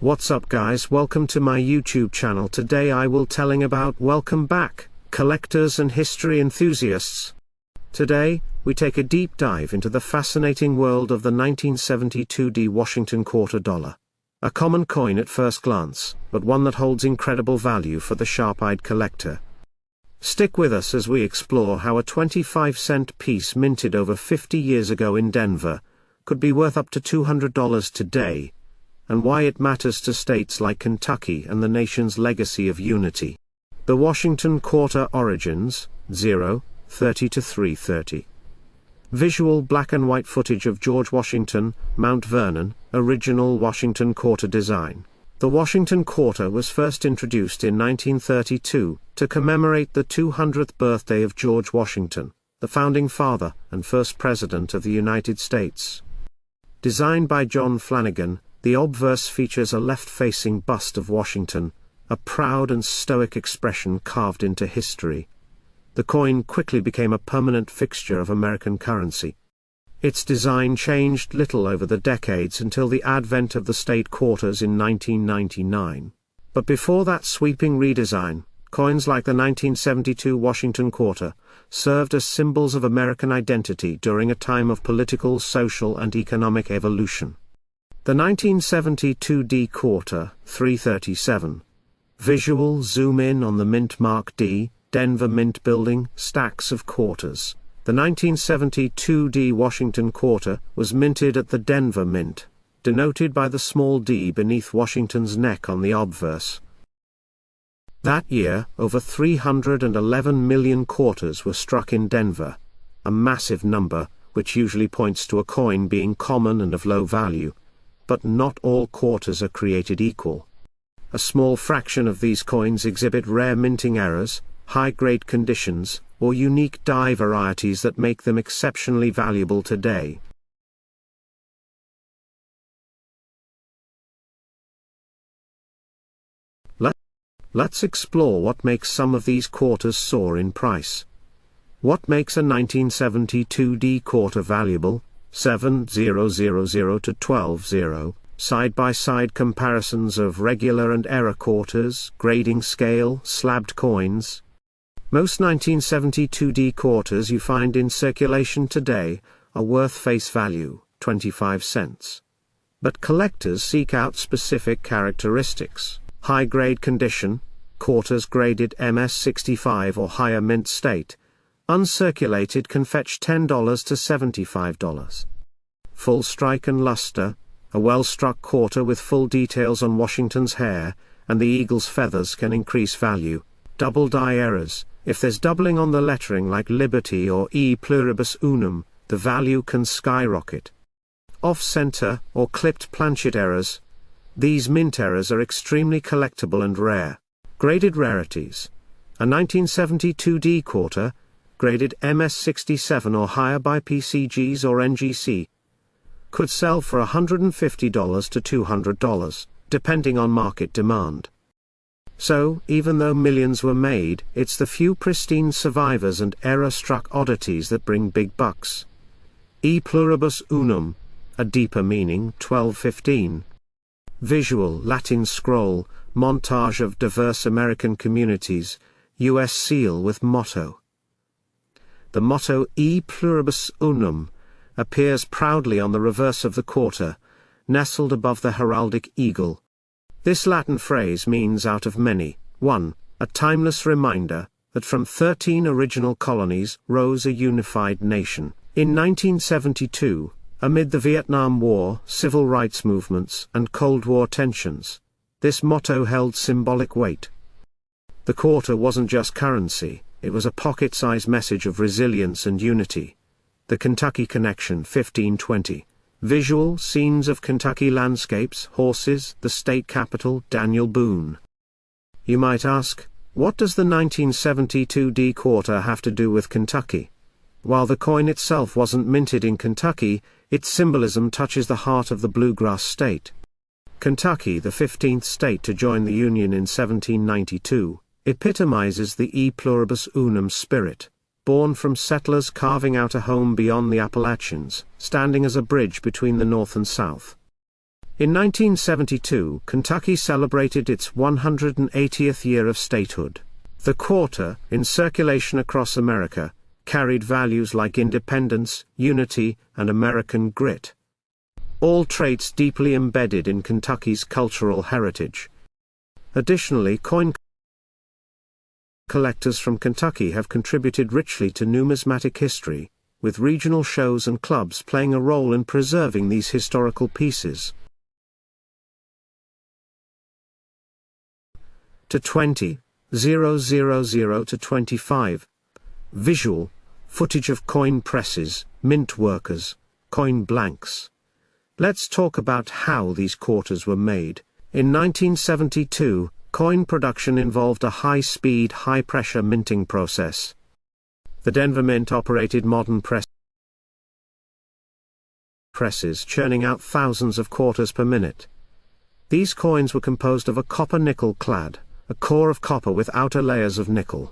What's up guys, welcome to my YouTube channel. Today I will telling about welcome back, collectors and history enthusiasts. Today, we take a deep dive into the fascinating world of the 1972 Washington quarter dollar. A common coin at first glance, but one that holds incredible value for the sharp-eyed collector. Stick with us as we explore how a 25-cent piece minted over 50 years ago in Denver could be worth up to $200 today, and why it matters to states like Kentucky and the nation's legacy of unity. The Washington Quarter Origins, 0:30 to 3:30. Visual black and white footage of George Washington, Mount Vernon, original Washington Quarter design. The Washington Quarter was first introduced in 1932 to commemorate the 200th birthday of George Washington, the founding father and first president of the United States. Designed by John Flanagan, the obverse features a left-facing bust of Washington, a proud and stoic expression carved into history. The coin quickly became a permanent fixture of American currency. Its design changed little over the decades until the advent of the state quarters in 1999. But before that sweeping redesign, coins like the 1972 Washington Quarter served as symbols of American identity during a time of political, social, and economic evolution. The 1972 Quarter, 337. Visual zoom in on the Mint Mark D, Denver Mint Building, stacks of quarters. The 1972 Washington Quarter was minted at the Denver Mint, denoted by the small d beneath Washington's neck on the obverse. That year, over 311 million quarters were struck in Denver, a massive number, which usually points to a coin being common and of low value. But not all quarters are created equal. A small fraction of these coins exhibit rare minting errors, high-grade conditions, or unique die varieties that make them exceptionally valuable today. Let's explore what makes some of these quarters soar in price. What makes a 1972 quarter valuable? 7,000 to 12,000, side-by-side comparisons of regular and error quarters, grading scale, slabbed coins. Most 1972 quarters you find in circulation today are worth face value, 25 cents. But collectors seek out specific characteristics. High-grade condition, quarters graded MS65 or higher mint state. Uncirculated can fetch $10 to $75. Full strike and luster, a well-struck quarter with full details on Washington's hair, and the eagle's feathers can increase value. Double die errors, if there's doubling on the lettering like Liberty or E pluribus unum, the value can skyrocket. Off-center or clipped planchet errors, these mint errors are extremely collectible and rare. Graded rarities, a 1972 quarter, graded MS67 or higher by PCGs or NGC, could sell for $150 to $200, depending on market demand. So, even though millions were made, it's the few pristine survivors and error-struck oddities that bring big bucks. E pluribus unum, a deeper meaning, 1215. Visual Latin scroll, montage of diverse American communities, U.S. seal with motto. The motto E pluribus unum appears proudly on the reverse of the quarter, nestled above the heraldic eagle. This Latin phrase means out of many, one, a timeless reminder that from 13 original colonies rose a unified nation. In 1972, amid the Vietnam War, civil rights movements, and Cold War tensions, this motto held symbolic weight. The quarter wasn't just currency. It was a pocket-sized message of resilience and unity. The Kentucky Connection 1520. Visual scenes of Kentucky landscapes, horses, the state capital, Daniel Boone. You might ask, what does the 1972 quarter have to do with Kentucky? While the coin itself wasn't minted in Kentucky, its symbolism touches the heart of the bluegrass state. Kentucky, the 15th state to join the Union in 1792, epitomizes the E pluribus unum spirit, born from settlers carving out a home beyond the Appalachians, standing as a bridge between the North and South. In 1972, Kentucky celebrated its 180th year of statehood. The quarter, in circulation across America, carried values like independence, unity, and American grit. All traits deeply embedded in Kentucky's cultural heritage. Additionally, coin collectors from Kentucky have contributed richly to numismatic history, with regional shows and clubs playing a role in preserving these historical pieces. To 20,000 to 25. Visual footage of coin presses, mint workers, coin blanks. Let's talk about how these quarters were made. In 1972, coin production involved a high-speed, high-pressure minting process. The Denver Mint operated modern presses churning out thousands of quarters per minute. These coins were composed of a copper nickel clad, a core of copper with outer layers of nickel.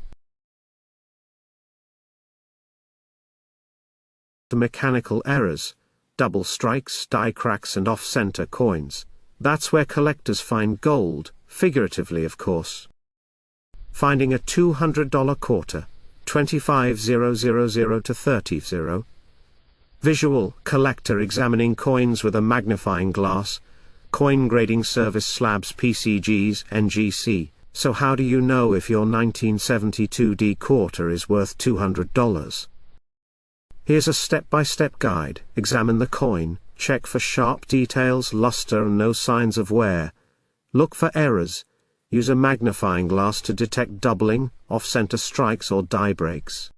The mechanical errors, double strikes, die cracks and off-center coins. That's where collectors find gold, figuratively of course. Finding a $200 quarter, 25,000 to 30,000. Visual collector examining coins with a magnifying glass. Coin grading service slabs PCGs, NGC. So how do you know if your 1972D quarter is worth $200? Here's a step-by-step guide. Examine the coin, check for sharp details, luster and no signs of wear. Look for errors. Use a magnifying glass to detect doubling, off-center strikes or die breaks.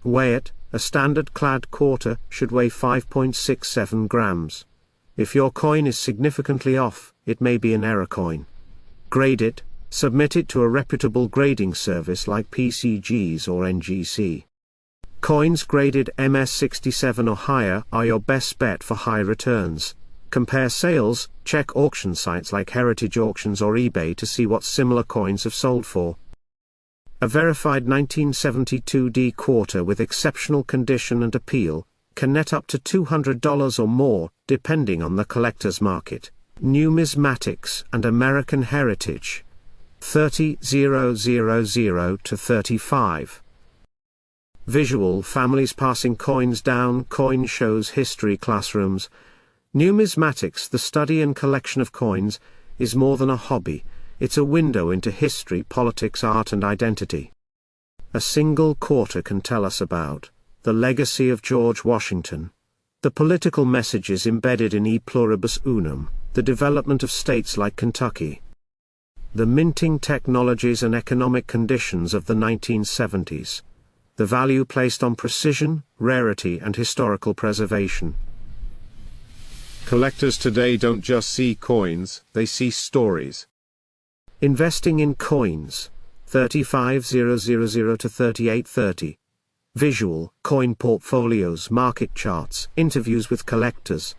Weigh it. A standard clad quarter should weigh 5.67 grams. If your coin is significantly off, it may be an error coin. Grade it. Submit it to a reputable grading service like PCGs or NGC. Coins graded MS67 or higher are your best bet for high returns. Compare sales, check auction sites like Heritage Auctions or eBay to see what similar coins have sold for. A verified 1972D quarter with exceptional condition and appeal can net up to $200 or more, depending on the collector's market. Numismatics and American heritage. 30,000 to 35. Visual families passing coins down, coin shows, history classrooms. Numismatics, the study and collection of coins, is more than a hobby. It's a window into history, politics, art and identity. A single quarter can tell us about the legacy of George Washington, the political messages embedded in E pluribus unum, the development of states like Kentucky, the minting technologies and economic conditions of the 1970s, the value placed on precision, rarity and historical preservation. Collectors today don't just see coins, they see stories. Investing in coins. 35,000 to 3830. Visual, coin portfolios, market charts, interviews with collectors.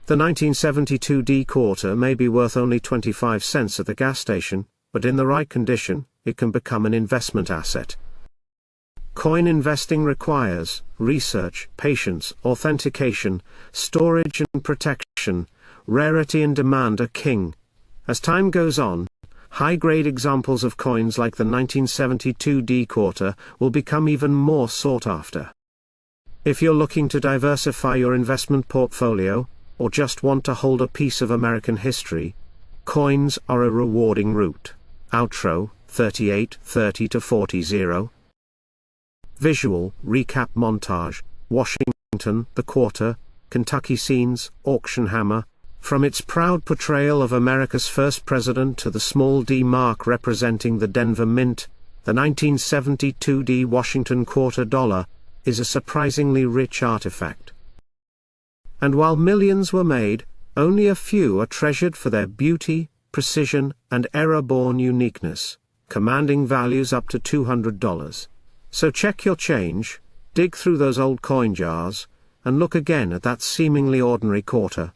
The 1972D quarter may be worth only 25 cents at the gas station, but in the right condition, it can become an investment asset. Coin investing requires research, patience, authentication, storage and protection. Rarity and demand are king. As time goes on, high-grade examples of coins like the 1972D quarter will become even more sought after. If you're looking to diversify your investment portfolio, or just want to hold a piece of American history, coins are a rewarding route. Outro, 3830 to 40. Visual, recap montage, Washington, the quarter, Kentucky scenes, auction hammer. From its proud portrayal of America's first president to the small D mark representing the Denver Mint, the 1972D Washington quarter dollar is a surprisingly rich artifact. And while millions were made, only a few are treasured for their beauty, precision, and error-born uniqueness, commanding values up to $200. So check your change, dig through those old coin jars, and look again at that seemingly ordinary quarter.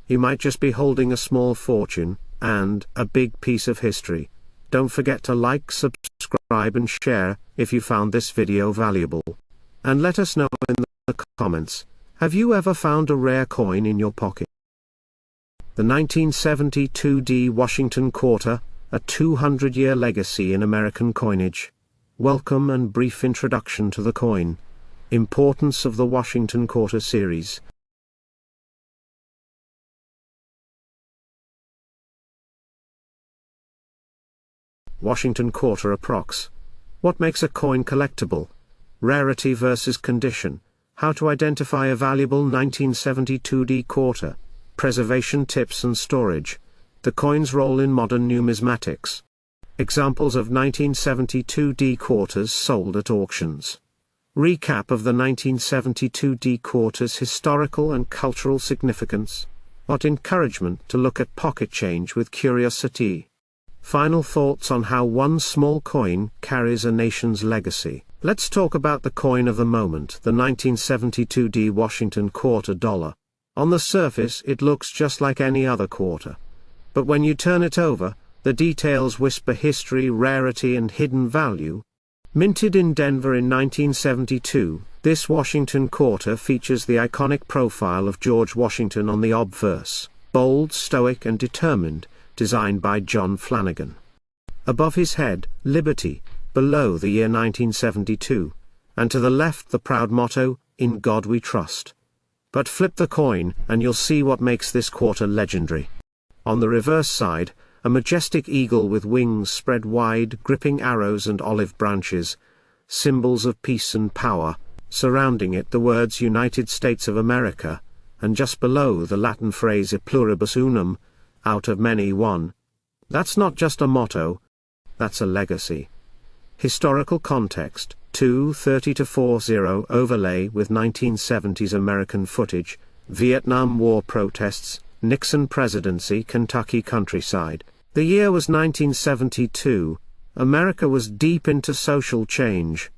You might just be holding a small fortune, and a big piece of history. Don't forget to like, subscribe and share, if you found this video valuable. And let us know in the comments, have you ever found a rare coin in your pocket? The 1972 Washington Quarter, a 200-year legacy in American coinage. Welcome and brief introduction to the coin. Importance of the Washington Quarter series. Washington Quarter approx. What makes a coin collectible? Rarity versus condition. How to identify a valuable 1972 quarter. Preservation tips and storage. The coin's role in modern numismatics. Examples of 1972 quarters sold at auctions. Recap of the 1972 quarter's historical and cultural significance. What encouragement to look at pocket change with curiosity. Final thoughts on how one small coin carries a nation's legacy. Let's talk about the coin of the moment, the 1972 Washington Quarter dollar. On the surface it looks just like any other quarter. But when you turn it over, the details whisper history, rarity and hidden value. Minted in Denver in 1972, this Washington Quarter features the iconic profile of George Washington on the obverse, bold, stoic and determined, designed by John Flanagan. Above his head, Liberty, below the year 1972, and to the left the proud motto, In God We Trust. But flip the coin, and you'll see what makes this quarter legendary. On the reverse side, a majestic eagle with wings spread wide, gripping arrows and olive branches, symbols of peace and power, surrounding it the words United States of America, and just below the Latin phrase E pluribus unum, out of many one. That's not just a motto, that's a legacy. Historical context, 2:30-40 overlay with 1970s American footage, Vietnam War protests, Nixon presidency, Kentucky countryside. The year was 1972, America was deep into social change.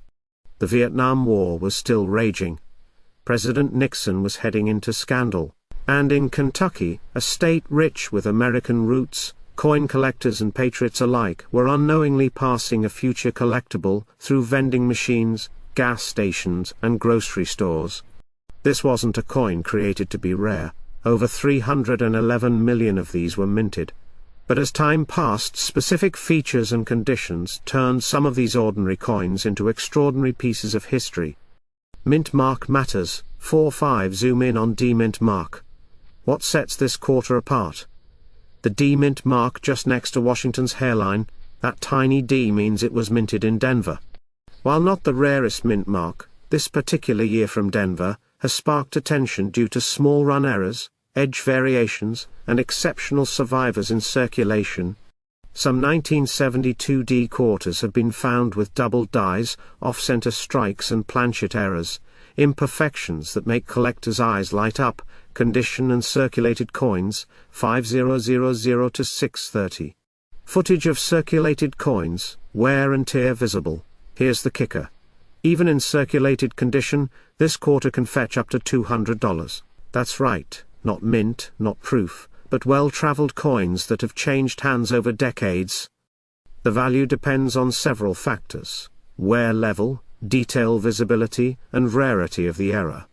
The Vietnam War was still raging. President Nixon was heading into scandal. And in Kentucky, a state rich with American roots, coin collectors and patriots alike were unknowingly passing a future collectible through vending machines, gas stations and grocery stores. This wasn't a coin created to be rare. Over 311 million of these were minted. But as time passed, specific features and conditions turned some of these ordinary coins into extraordinary pieces of history. Mint mark matters. 4:5 Zoom in on D mint mark. What sets this quarter apart? The D mint mark just next to Washington's hairline, that tiny D means it was minted in Denver. While not the rarest mint mark, this particular year from Denver has sparked attention due to small run errors, edge variations, and exceptional survivors in circulation. Some 1972 quarters have been found with double dies, off-center strikes and planchet errors, imperfections that make collectors' eyes light up. Condition and circulated coins, 5000-630. Footage of circulated coins, wear and tear visible. Here's the kicker. Even in circulated condition, this quarter can fetch up to $200. That's right, not mint, not proof, but well-traveled coins that have changed hands over decades. The value depends on several factors: wear level, detail visibility, and rarity of the error.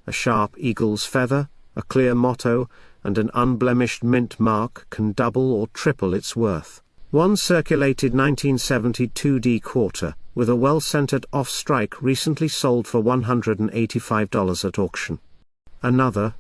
A sharp eagle's feather, a clear motto, and an unblemished mint mark can double or triple its worth. One circulated 1972 quarter, with a well-centered off-strike recently sold for $185 at auction. Another,